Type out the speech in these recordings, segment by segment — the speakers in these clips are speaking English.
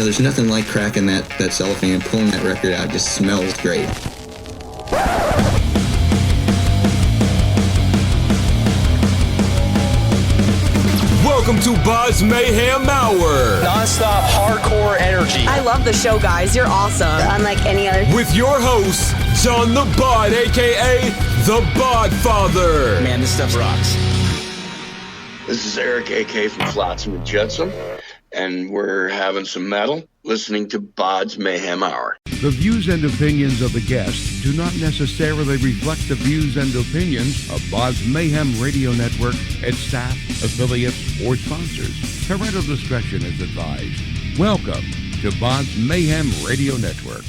there's nothing like cracking that cellophane and pulling that record out. It just smells great. Welcome to BODS Mayhem Hour. Non-stop hardcore energy. I love the show, guys. You're awesome. Unlike any other. With your host, John the Bod, a.k.a. the Bodfather. Man, this stuff rocks. This is Eric, a.k.a. from Flotsam and Jetsam, and we're having some metal, listening to BODS Mayhem Hour. The views and opinions of the guests do not necessarily reflect the views and opinions of BODS Mayhem Radio Network, its staff, affiliates, or sponsors. Parental discretion is advised. Welcome to BODS Mayhem Radio Network.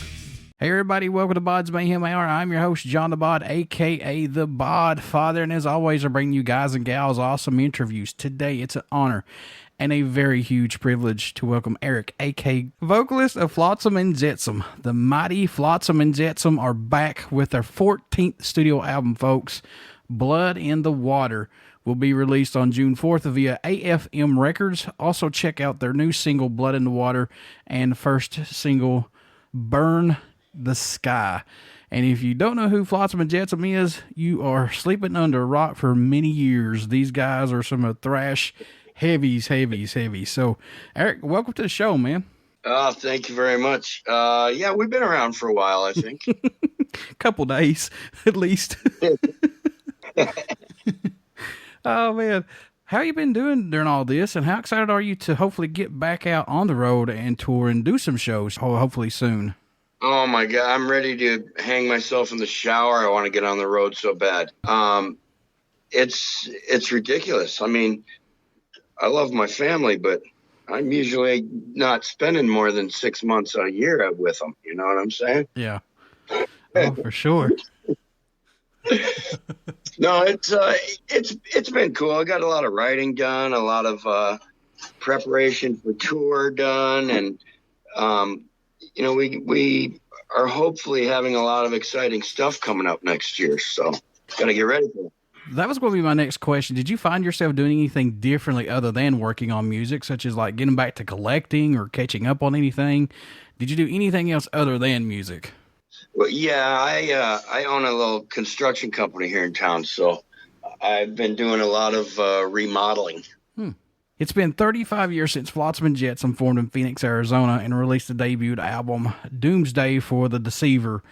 Hey everybody, welcome to BODS Mayhem Hour. I'm your host, John the Bod, a.k.a. the Bodfather, and as always, I bring you guys and gals awesome interviews. Today, it's an honor and a very huge privilege to welcome Eric, a.k.a. vocalist of Flotsam and Jetsam. The mighty Flotsam and Jetsam are back with their 14th studio album, folks. Blood in the Water will be released on June 4th via AFM Records. Also, check out their new single, Blood in the Water, and first single, Burn the Sky. And if you don't know who Flotsam and Jetsam is, you are sleeping under a rock for many years. These guys are some of thrash heavies. So, Eric, welcome to the show, man. Thank you very much. Yeah, we've been around for a while, I think. Couple days, at least. Oh, man. How you been doing during all this, and how excited are you to hopefully get back out on the road and tour and do some shows, hopefully soon? Oh, my God. I'm ready to hang myself in the shower. I want to get on the road so bad. It's ridiculous. I mean, I love my family, but I'm usually not spending more than 6 months a year with them. You know what I'm saying? Yeah. Oh, for sure. No, it's been cool. I got a lot of writing done, a lot of preparation for tour done, and we are hopefully having a lot of exciting stuff coming up next year. So got to get ready for it. That was going to be my next question. Did you find yourself doing anything differently other than working on music, such as like getting back to collecting or catching up on anything? Did you do anything else other than music? Well, yeah, I own a little construction company here in town, so I've been doing a lot of remodeling. It's been 35 years since Flotsam and Jetsam formed in Phoenix, Arizona, and released the debut album, Doomsday for the Deceiver.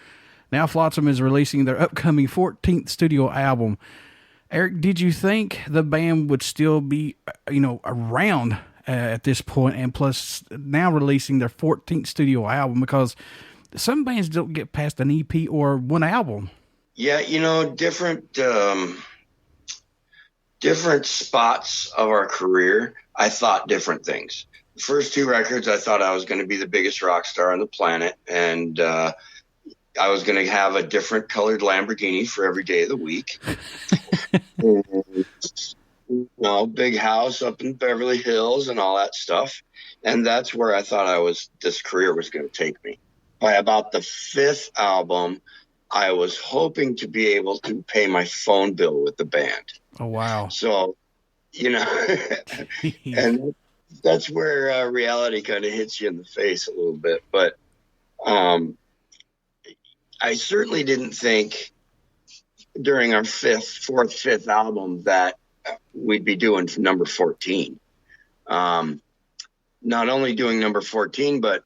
Now Flotsam is releasing their upcoming 14th studio album. Eric, did you think the band would still be, around at this point, and plus now releasing their 14th studio album? Because some bands don't get past an EP or one album. Yeah, different spots of our career, I thought different things. The first two records, I thought I was going to be the biggest rock star on the planet, and I was going to have a different colored Lamborghini for every day of the week. Big house up in Beverly Hills and all that stuff. And that's where I thought this career was going to take me. By about the fifth album, I was hoping to be able to pay my phone bill with the band. Oh, wow. So, and that's where reality kind of hits you in the face a little bit. But I certainly didn't think during our fifth album that we'd be doing number 14. Not only doing number 14, but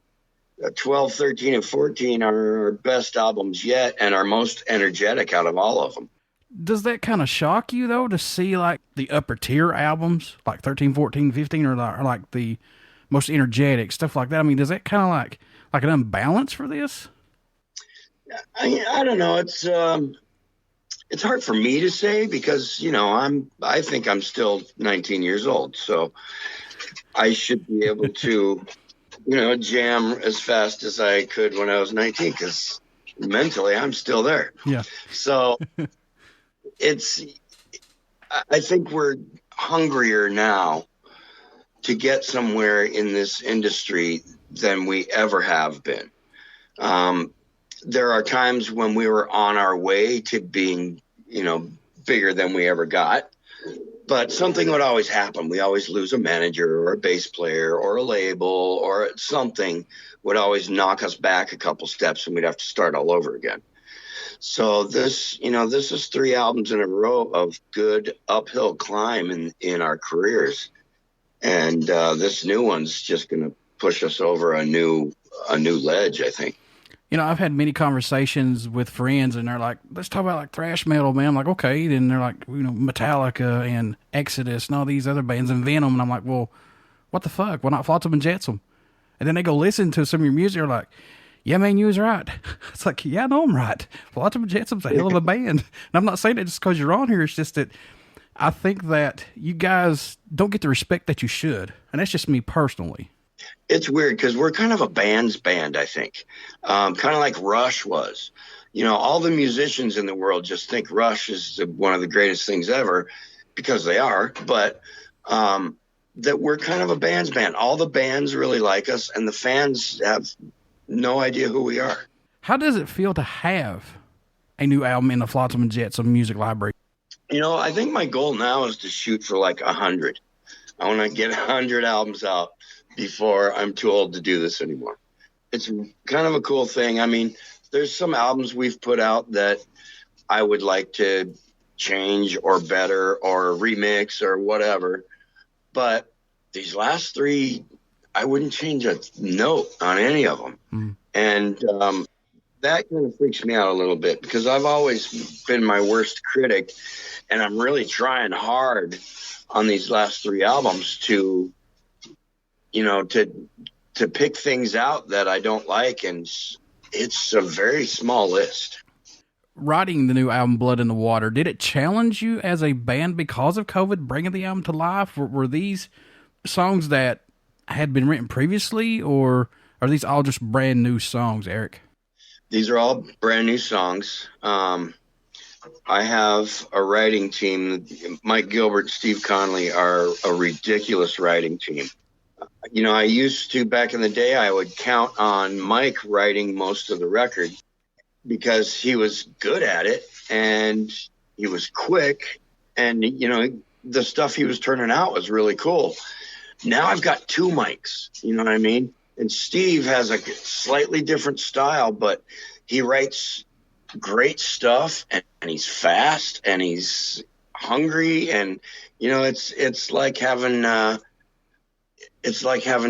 12, 13, and 14 are our best albums yet and our most energetic out of all of them. Does that kind of shock you, though, to see like the upper tier albums, like 13, 14, 15, or like the most energetic, stuff like that? I mean, does that kind of like an unbalance for this? I don't know. It's hard for me to say because, I think I'm still 19 years old, so I should be able to, jam as fast as I could when I was 19 because mentally I'm still there. Yeah. So I think we're hungrier now to get somewhere in this industry than we ever have been. There are times when we were on our way to being, bigger than we ever got. But something would always happen. We always lose a manager or a bass player or a label, or something would always knock us back a couple steps, and we'd have to start all over again. So this is 3 albums in a row of good uphill climb in our careers. And this new one's just going to push us over a new ledge, I think. You know, I've had many conversations with friends, and they're like, let's talk about like thrash metal, man. I'm like, okay. Then they're like, you know, Metallica and Exodus and all these other bands and Venom. And I'm like, well, what the fuck? Why not Flotsam and Jetsam? And then they go listen to some of your music. They're like, yeah, man, you was right. It's like, yeah, I know I'm right. Flotsam and Jetsam's a hell of a band. And I'm not saying it just because you're on here. It's just that I think that you guys don't get the respect that you should. And that's just me personally. It's weird because we're kind of a band's band, I think. Kind of like Rush was. You know, all the musicians in the world just think Rush is one of the greatest things ever, because they are. But that we're kind of a band's band. All the bands really like us, and the fans have no idea who we are. How does it feel to have a new album in the Flotsam and Jetsam music library? You know, I think my goal now is to shoot for like 100. I want to get 100 albums out before I'm too old to do this anymore. It's kind of a cool thing. I mean, there's some albums we've put out that I would like to change or better or remix or whatever. But these last 3, I wouldn't change a note on any of them. Mm. And that kind of freaks me out a little bit, because I've always been my worst critic, and I'm really trying hard on these last 3 albums to, you know, to pick things out that I don't like, and it's a very small list. Writing the new album, Blood in the Water, did it challenge you as a band because of COVID, bringing the album to life? Were these songs that had been written previously, or are these all just brand new songs, Eric? These are all brand new songs. I have a writing team. Mike Gilbert, Steve Conley are a ridiculous writing team. You know, I used to, back in the day, I would count on Mike writing most of the record because he was good at it and he was quick, and, you know, the stuff he was turning out was really cool. Now I've got 2 Mikes, you know what I mean? And Steve has a slightly different style, but he writes great stuff, and he's fast and he's hungry, and, you know, it's like having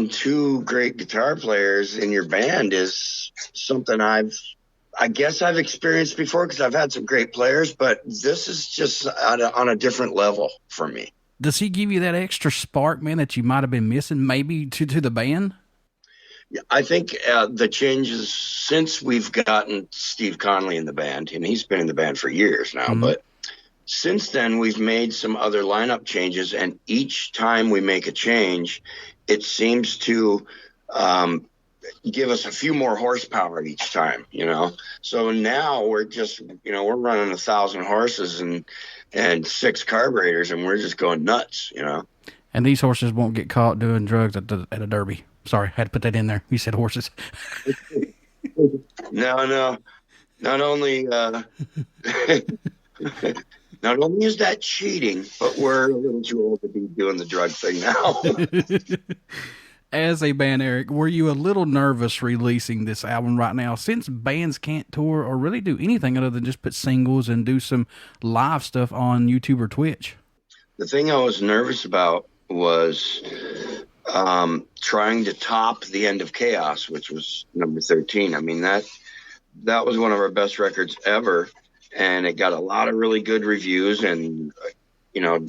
2 great guitar players in your band is something I guess I've experienced before, because I've had some great players, but this is just on a different level for me. Does he give you that extra spark, man, that you might have been missing maybe to the band? Yeah, I think the changes since we've gotten Steve Conley in the band, and he's been in the band for years now, mm-hmm. but since then we've made some other lineup changes, and each time we make a change, it seems to give us a few more horsepower each time, you know? So now we're just, you know, we're running 1,000 horses and 6 carburetors, and we're just going nuts, you know? And these horses won't get caught doing drugs at a derby. Sorry, I had to put that in there. You said horses. No. Not only not only is that cheating, but we're a little too old to be doing the drug thing now. As a band, Eric, were you a little nervous releasing this album right now, since bands can't tour or really do anything other than just put singles and do some live stuff on YouTube or Twitch? The thing I was nervous about was trying to top The End of Chaos, which was number 13. I mean, that was one of our best records ever, and it got a lot of really good reviews, and, you know,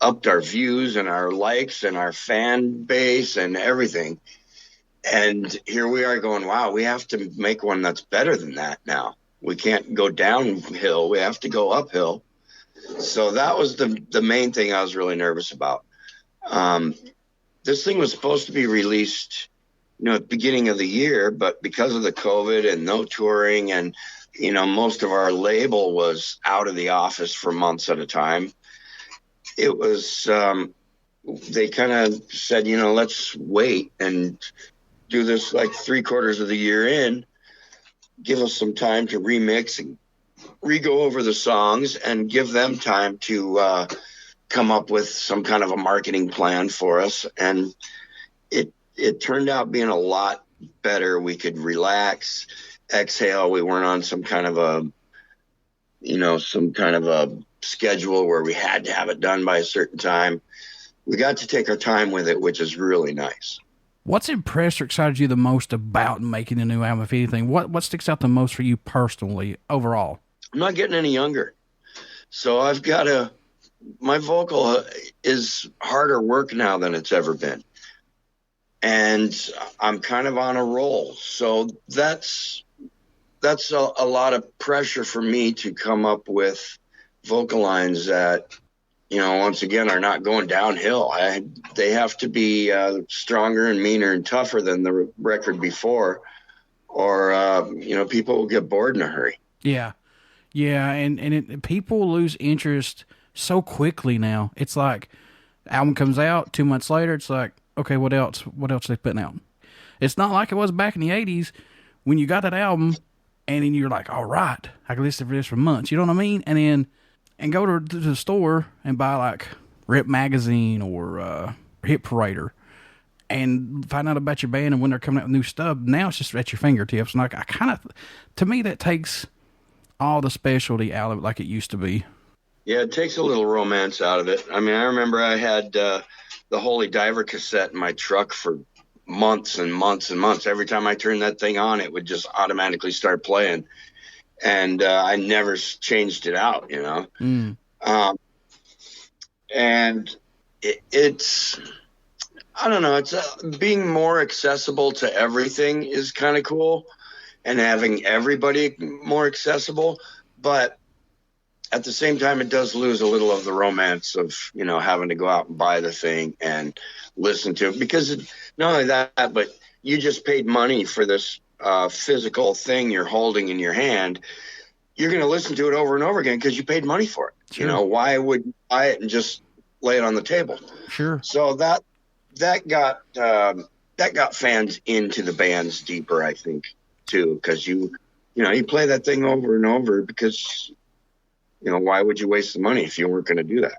upped our views and our likes and our fan base and everything. And here we are going, wow, we have to make one that's better than that now. We can't go downhill. We have to go uphill. So that was the main thing I was really nervous about. This thing was supposed to be released, you know, at the beginning of the year, but because of the COVID and no touring, and, you know, most of our label was out of the office for months at a time, it was, they kind of said, you know, let's wait and do this like 3/4 of the year in, give us some time to remix and re-go over the songs, and give them time to come up with some kind of a marketing plan for us. And it turned out being a lot better. We could relax, exhale. We weren't on some kind of a schedule where we had to have it done by a certain time. We got to take our time with it, which is really nice. What's impressed or excited you the most about making a new album, if anything? What sticks out the most for you personally, overall? I'm not getting any younger. So my vocal is harder work now than it's ever been. And I'm kind of on a roll. So that's a lot of pressure for me to come up with vocal lines that, once again, are not going downhill. They have to be stronger and meaner and tougher than the record before, or, people will get bored in a hurry. Yeah. Yeah, and people lose interest so quickly now. It's like, album comes out, 2 months later, it's like, okay, what else? What else are they putting out? It's not like it was back in the 80s when you got that album and then you're like, all right, I can listen to this for months. You know what I mean? And go to the store and buy like Rip Magazine or Hit Parader and find out about your band and when they're coming out with new stuff. Now it's just at your fingertips. And to me, that takes all the specialty out of it like it used to be. Yeah, it takes a little romance out of it. I mean, I remember I had the Holy Diver cassette in my truck for months and months and months. Every time I turned that thing on, it would just automatically start playing. And I never changed it out, and it's, I don't know, it's being more accessible to everything is kind of cool, and having everybody more accessible. But at the same time, it does lose a little of the romance of, having to go out and buy the thing and listen to it. Because not only that, but you just paid money for this physical thing you're holding in your hand. You're going to listen to it over and over again because you paid money for it. Sure. Why would you buy it and just lay it on the table? Sure. So that got fans into the bands deeper, I think, too, because you play that thing over and over because, why would you waste the money if you weren't going to do that?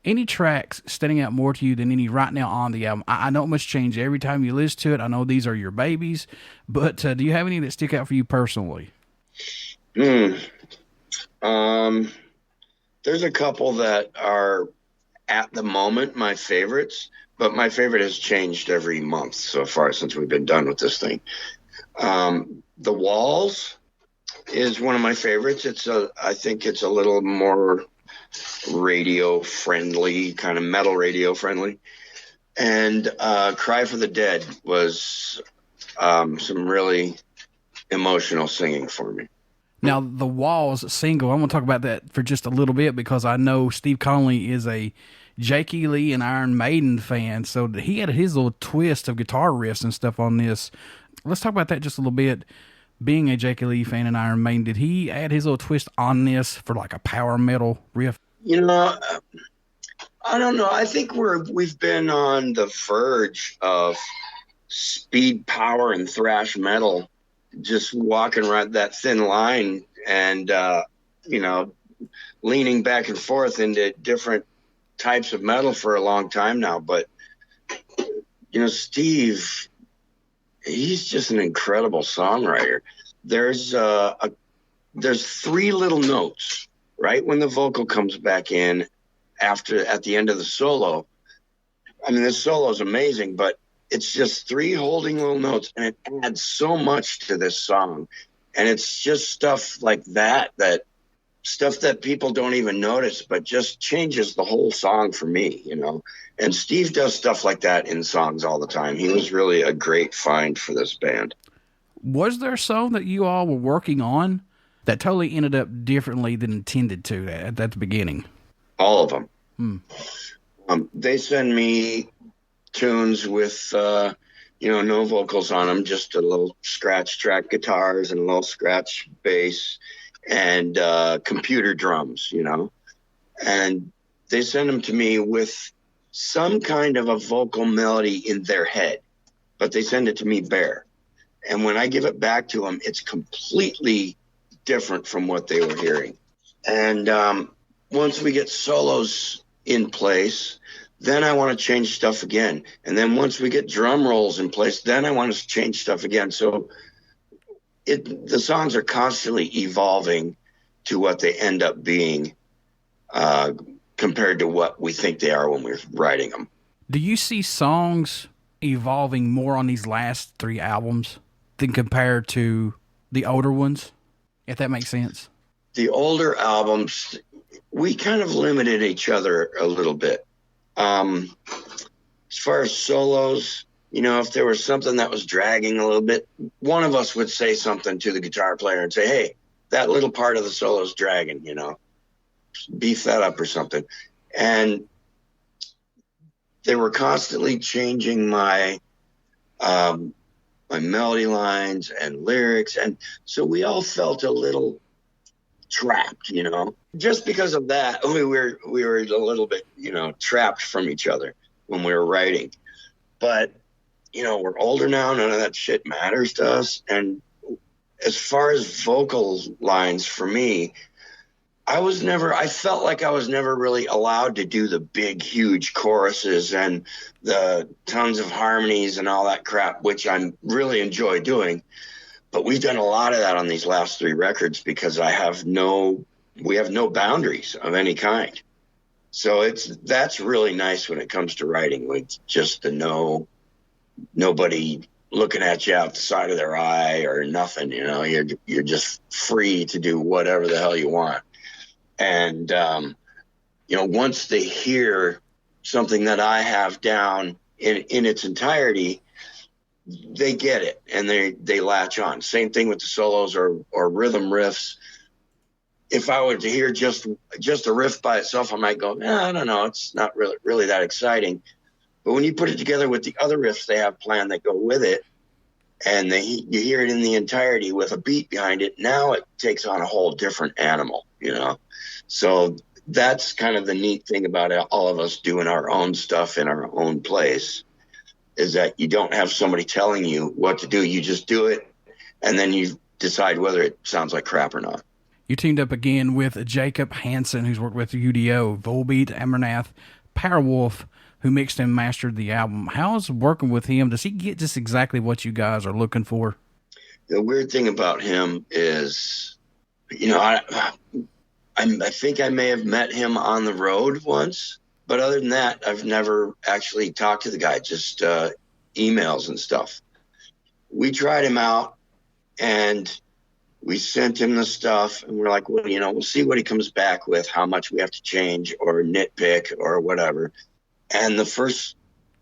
Any tracks standing out more to you than any right now on the album? I know it must change every time you listen to it. I know these are your babies, but do you have any that stick out for you personally? There's a couple that are at the moment my favorites, but my favorite has changed every month so far since we've been done with this thing. The Walls is one of my favorites. I think it's a little more radio friendly, kind of metal radio friendly. And Cry for the Dead was some really emotional singing for me. Now, the Walls single, I'm going to talk about that for just a little bit because I know Steve Conley is a Jakey Lee and Iron Maiden fan, so he had his little twist of guitar riffs and stuff on this. Let's talk about that just a little bit. Being a Jakey Lee fan and Iron Maiden, did he add his little twist on this for like a power metal riff? I don't know. I think we've been on the verge of speed, power, and thrash metal, just walking right that thin line and, leaning back and forth into different types of metal for a long time now. But, Steve, he's just an incredible songwriter. There's three little notes right when the vocal comes back in at the end of the solo. I mean, this solo is amazing, but it's just three holding little notes, and it adds so much to this song. And it's just stuff like that stuff that people don't even notice, but just changes the whole song for me, And Steve does stuff like that in songs all the time. He was really a great find for this band. Was there a song that you all were working on that totally ended up differently than intended to at the beginning? All of them. They send me tunes with, no vocals on them, just a little scratch track guitars and a little scratch bass and computer drums, and they send them to me with some kind of a vocal melody in their head, but they send it to me bare. And when I give it back to them, it's completely different from what they were hearing. And once we get solos in place, then I want to change stuff again. And then once we get drum rolls in place, then I want to change stuff again. So the songs are constantly evolving to what they end up being compared to what we think they are when we're writing them. Do you see songs evolving more on these last 3 albums than compared to the older ones, if that makes sense? The older albums, we kind of limited each other a little bit. As far as solos, if there was something that was dragging a little bit, one of us would say something to the guitar player and say, hey, that little part of the solo is dragging, beef that up or something. And they were constantly changing my melody lines and lyrics. And so we all felt a little trapped, just because of that. We were a little bit, trapped from each other when we were writing. But, we're older now. None of that shit matters to us. And as far as vocal lines for me, I felt like I was never really allowed to do the big, huge choruses and the tons of harmonies and all that crap, which I really enjoy doing. But we've done a lot of that on these last 3 records because we have no boundaries of any kind. So that's really nice when it comes to writing, with just to know nobody looking at you out the side of their eye or nothing. You're just free to do whatever the hell you want. And, once they hear something that I have down in its entirety, they get it and they latch on. Same thing with the solos or rhythm riffs. If I were to hear just a riff by itself, I might go, I don't know, it's not really that exciting. But when you put it together with the other riffs they have planned that go with it, and you hear it in the entirety with a beat behind it, now it takes on a whole different animal, So that's kind of the neat thing about all of us doing our own stuff in our own place, is that you don't have somebody telling you what to do. You just do it, and then you decide whether it sounds like crap or not. You teamed up again with Jacob Hansen, who's worked with UDO, Volbeat, Amarnath, Powerwolf, who mixed and mastered the album. How's working with him? Does he get just exactly what you guys are looking for? The weird thing about him is, I think I may have met him on the road once, but other than that, I've never actually talked to the guy, just emails and stuff. We tried him out, and we sent him the stuff, and we're like, well, we'll see what he comes back with, how much we have to change or nitpick or whatever. And the first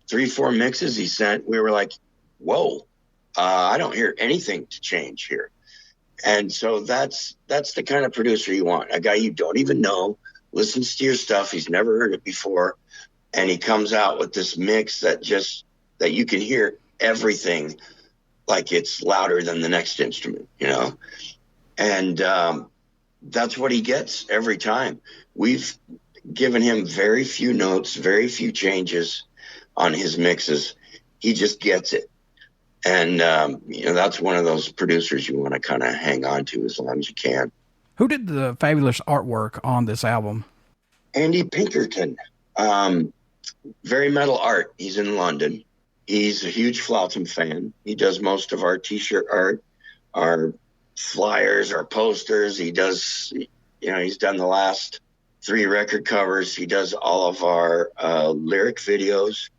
3-4 mixes he sent, we were like, whoa, I don't hear anything to change here. And so that's the kind of producer you want, a guy you don't even know, listens to your stuff, he's never heard it before, and he comes out with this mix that you can hear everything like it's louder than the next instrument, And that's what he gets every time. We've given him very few notes, very few changes on his mixes. He just gets it. And, that's one of those producers you want to kind of hang on to as long as you can. Who did the fabulous artwork on this album? Andy Pinkerton. Very metal art. He's in London. He's a huge Flotsam fan. He does most of our T-shirt art, our flyers, our posters. He does, he's done the last 3 record covers. He does all of our lyric videos.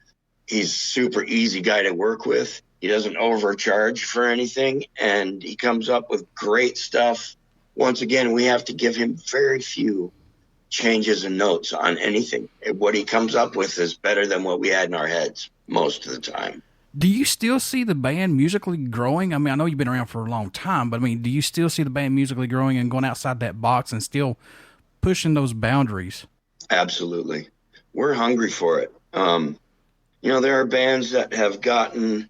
He's super easy guy to work with. He doesn't overcharge for anything, and he comes up with great stuff. Once again, we have to give him very few changes and notes on anything. What he comes up with is better than what we had in our heads most of the time. Do you still see the band musically growing? I mean, I know you've been around for a long time, but do you still see the band musically growing and going outside that box and still pushing those boundaries? Absolutely. We're hungry for it. There are bands that have gotten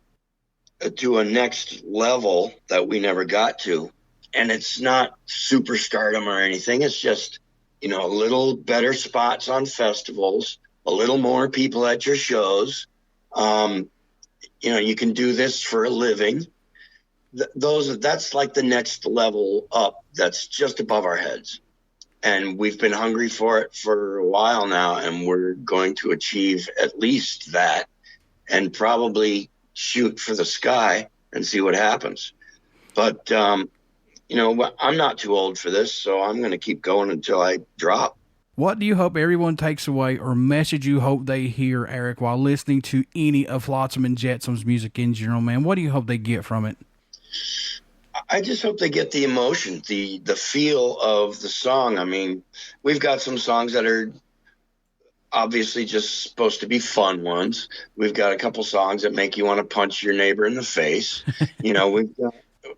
to a next level that we never got to, and it's not superstardom or anything. It's just, a little better spots on festivals, a little more people at your shows. You can do this for a living. That's like the next level up. That's just above our heads. And we've been hungry for it for a while now, and we're going to achieve at least that and probably shoot for the sky and see what happens. But, you know, I'm not too old for this, so I'm going to keep going until I drop. What do you hope everyone takes away, or message you hope they hear, Eric, while listening to any of Flotsam and Jetsam's music in general, man? What do you hope they get from it? I just hope they get the emotion, the feel of the song. I mean, we've got some songs that are obviously just supposed to be fun ones. We've got a couple songs that make you want to punch your neighbor in the face. You know,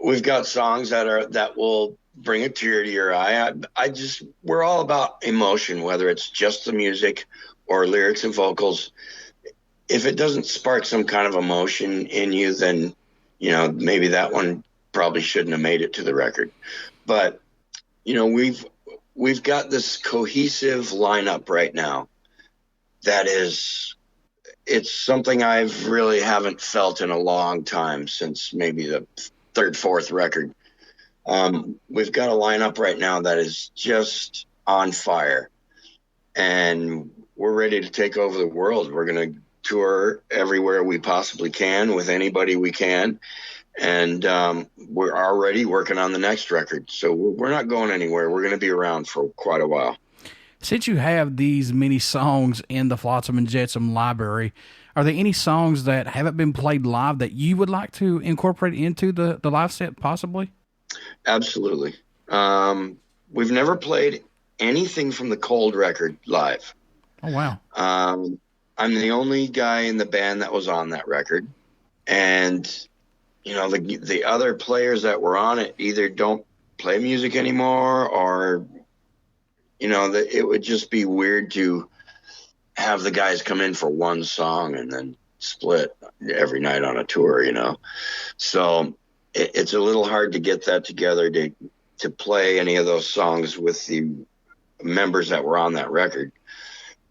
we've got songs that will bring a tear to your eye. We're all about emotion, whether it's just the music or lyrics and vocals. If it doesn't spark some kind of emotion in you, then, you know, maybe that one probably shouldn't have made it to the record. But, you know, we've got this cohesive lineup right now that it's something I've really haven't felt in a long time, since maybe the third, fourth record. We've got a lineup right now that is just on fire, and we're ready to take over the world. We're going to tour everywhere we possibly can with anybody we can. And we're already working on the next record. So we're not going anywhere. We're going to be around for quite a while. Since you have these many songs in the Flotsam and Jetsam library, are there any songs that haven't been played live that you would like to incorporate into the live set possibly? Absolutely. We've never played anything from the Cold record live. Oh, wow. I'm the only guy in the band that was on that record. And, you know, the other players that were on it either don't play music anymore, or, you know, it would just be weird to have the guys come in for one song and then split every night on a tour, you know. So it's a little hard to get that together to play any of those songs with the members that were on that record.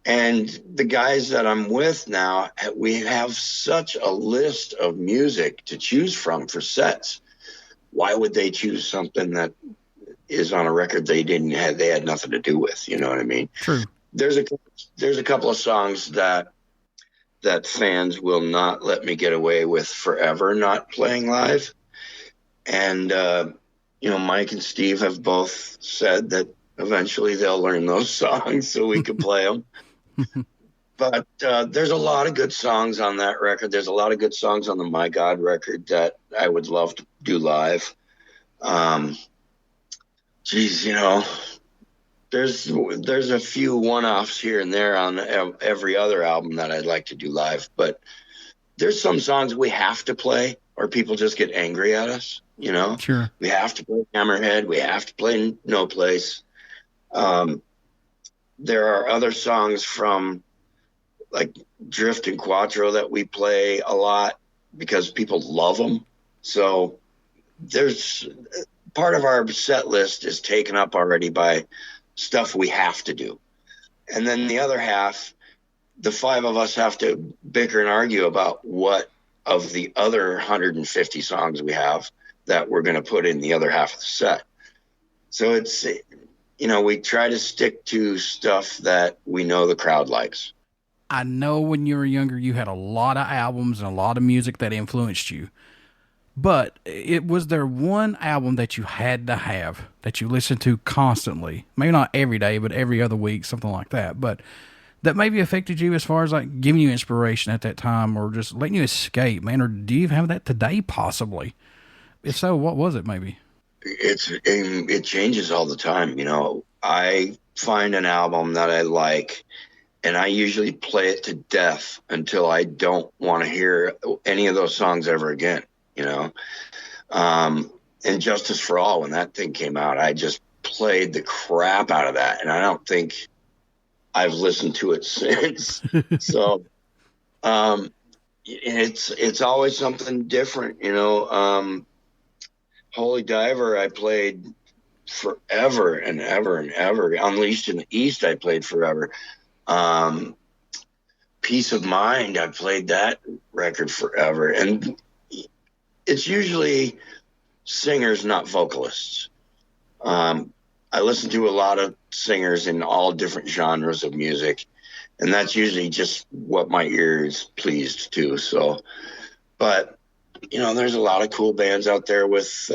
And the guys that I'm with now, we have such a list of music to choose from for sets. Why would they choose something that is on a record they had nothing to do with? You know what I mean? True. There's a couple of songs that fans will not let me get away with forever not playing live. And, you know, Mike and Steve have both said that eventually they'll learn those songs so we can play them. But there's a lot of good songs on that record. There's a lot of good songs on the My God record that I would love to do live. Geez, you know, there's a few one-offs here and there on every other album that I'd like to do live. But there's some songs we have to play or people just get angry at us, you know? Sure. We have to play Hammerhead. We have to play No Place. There are other songs from like Drift and Quattro that we play a lot because people love them. So there's part of our set list is taken up already by stuff we have to do. And then the other half, the five of us have to bicker and argue about what of the other 150 songs we have that we're going to put in the other half of the set. So it's, you know, we try to stick to stuff that we know the crowd likes. I know when you were younger, you had a lot of albums and a lot of music that influenced you. But was there one album that you had to have, that you listened to constantly? Maybe not every day, but every other week, something like that. But that maybe affected you as far as like giving you inspiration at that time or just letting you escape, man? Or do you have that today possibly? If so, what was it maybe? It changes all the time. You know, I find an album that I like and I usually play it to death until I don't want to hear any of those songs ever again, you know? And Justice for All, when that thing came out, I just played the crap out of that. And I don't think I've listened to it since. So, it's always something different, you know? Holy Diver, I played forever and ever and ever. Unleashed in the East, I played forever. Peace of Mind, I played that record forever. And it's usually singers, not vocalists. I I listen to a lot of singers in all different genres of music, and that's usually just what my ear is pleased to. So, but there's a lot of cool bands out there with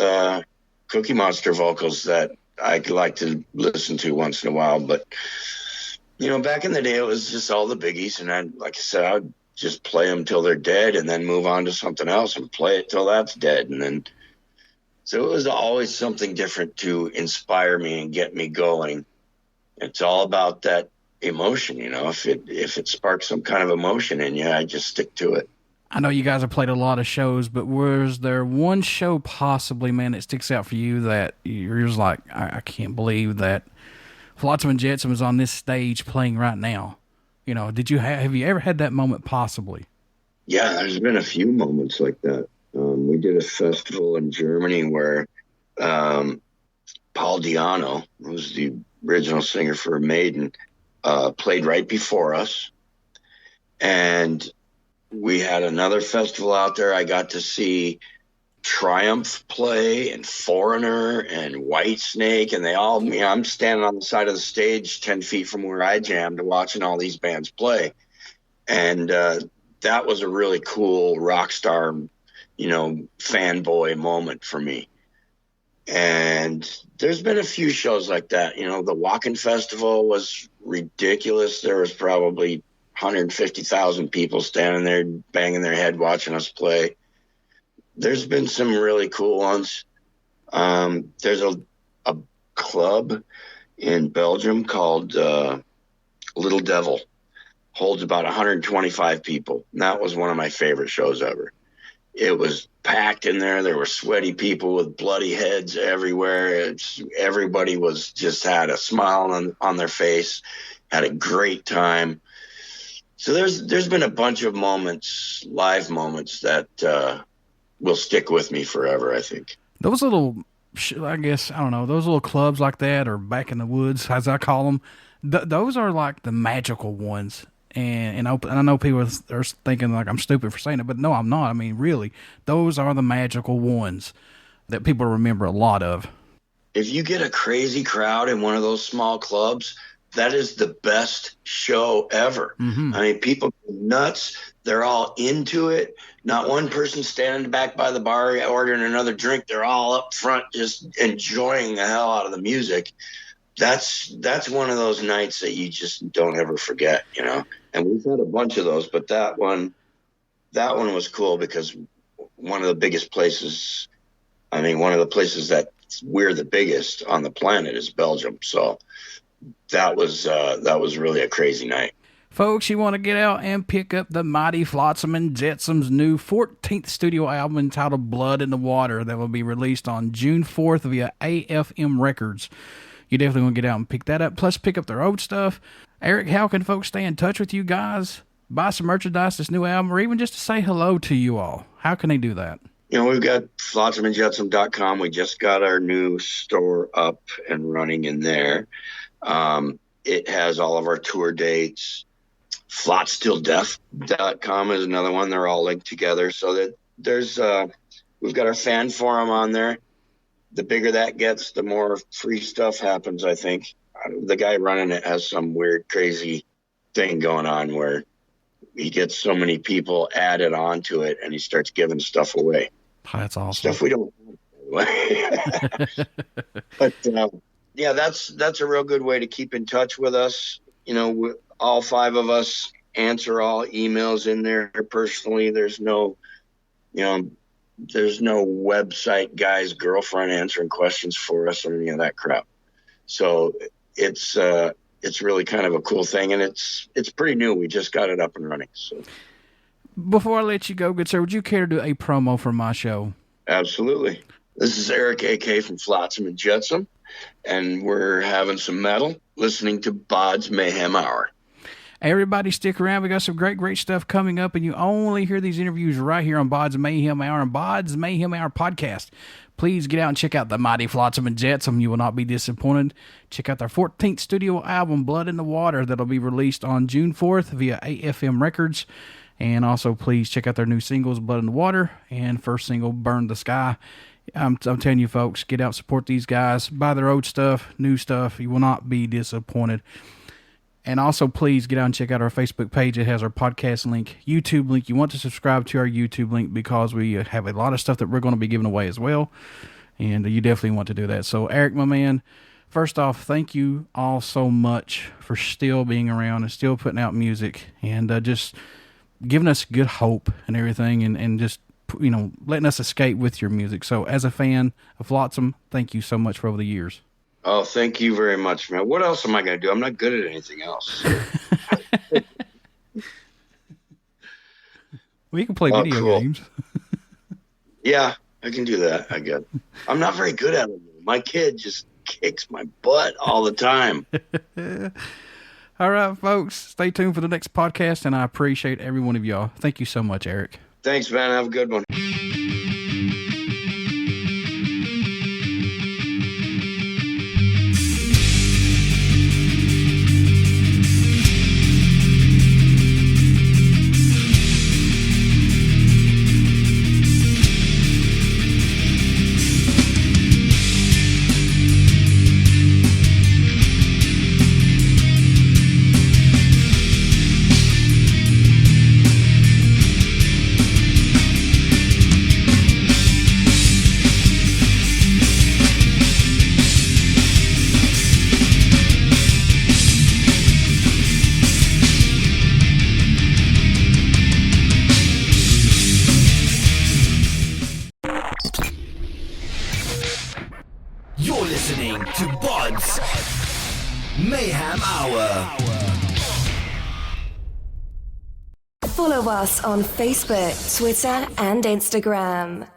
Cookie Monster vocals that I like to listen to once in a while. But back in the day, it was just all the biggies, and like I said, I'd just play them till they're dead, and then move on to something else and play it till that's dead, and then. So it was always something different to inspire me and get me going. It's all about that emotion, If it sparks some kind of emotion in you, I just stick to it. I know you guys have played a lot of shows, but was there one show possibly, man, that sticks out for you that you're just like, I can't believe that Flotsam and Jetsam is on this stage playing right now? Have you ever had that moment possibly? Yeah, there's been a few moments like that. We did a festival in Germany where Paul Di'Anno, who was the original singer for Maiden, played right before us. And we had another festival out there. I got to see Triumph play and Foreigner and Whitesnake, and they all, I'm standing on the side of the stage 10 feet from where I jammed watching all these bands play. And that was a really cool rock star fanboy moment for me. And there's been a few shows like that. The Walking Festival was ridiculous. There was probably 150,000 people standing there banging their head watching us play. There's been some really cool ones. There's a club in Belgium called Little Devil. Holds about 125 people. And that was one of my favorite shows ever. It was packed in there. There were sweaty people with bloody heads everywhere. Everybody was just had a smile on their face, had a great time. So there's been a bunch of moments, live moments that will stick with me forever, I think. Those little, those little clubs like that, or back in the woods, as I call them, those are like the magical ones. And I know people are thinking like I'm stupid for saying it, but no, I'm not. I mean, really, those are the magical ones that people remember a lot of. If you get a crazy crowd in one of those small clubs, that is the best show ever. Mm-hmm. I mean, people go nuts. They're all into it. Not one person standing back by the bar ordering another drink. They're all up front just enjoying the hell out of the music. That's one of those nights that you just don't ever forget, And we've had a bunch of those, but that one was cool because one of the places that we're the biggest on the planet is Belgium. So that was really a crazy night. Folks, you want to get out and pick up the mighty Flotsam and Jetsam's new 14th studio album entitled Blood in the Water that will be released on June 4th via AFM Records. You definitely want to get out and pick that up. Plus, pick up their old stuff. Eric, how can folks stay in touch with you guys, buy some merchandise, this new album, or even just to say hello to you all? How can they do that? We've got FlotsamandJetsam.com. We just got our new store up and running in there. It has all of our tour dates. FlotStillDeath.com is another one. They're all linked together. So that there's we've got our fan forum on there. The bigger that gets, the more free stuff happens, I think. The guy running it has some weird, crazy thing going on where he gets so many people added onto it and he starts giving stuff away. Oh, that's awesome. Stuff we don't But, yeah, that's a real good way to keep in touch with us. All five of us answer all emails in there personally. There's no website guy's girlfriend answering questions for us or any of that crap. So it's really kind of a cool thing, and it's pretty new. We just got it up and running. So before I let you go, good sir, would you care to do a promo for my show? Absolutely. This is Eric AK from Flotsam and Jetsam, and we're having some metal, listening to BODS Mayhem Hour. Everybody stick around. We got some great stuff coming up, and you only hear these interviews right here on BODS Mayhem Hour and BODS Mayhem Hour Podcast. Please get out and check out the mighty Flotsam and Jetsam. You will not be disappointed. Check out their 14th studio album, Blood in the Water, that'll be released on June 4th via AFM Records. And also, please check out their new singles, Blood in the Water, and first single, Burn the Sky. I'm telling you, folks, get out, support these guys, buy their old stuff, new stuff. You will not be disappointed. And also, please get out and check out our Facebook page. It has our podcast link, YouTube link. You want to subscribe to our YouTube link because we have a lot of stuff that we're going to be giving away as well. And you definitely want to do that. So, Eric, my man, first off, thank you all so much for still being around and still putting out music and just giving us good hope and everything, and just, you know, letting us escape with your music. So as a fan of Flotsam, thank you so much for over the years. Oh, thank you very much, man. What else am I going to do? I'm not good at anything else. Well, you can play video games. Yeah, I can do that, I guess. I'm not very good at it. My kid just kicks my butt all the time. All right, folks, stay tuned for the next podcast, and I appreciate every one of y'all. Thank you so much, Eric. Thanks, man. Have a good one. You're listening to BODS Mayhem Hour. Follow us on Facebook, Twitter, and Instagram.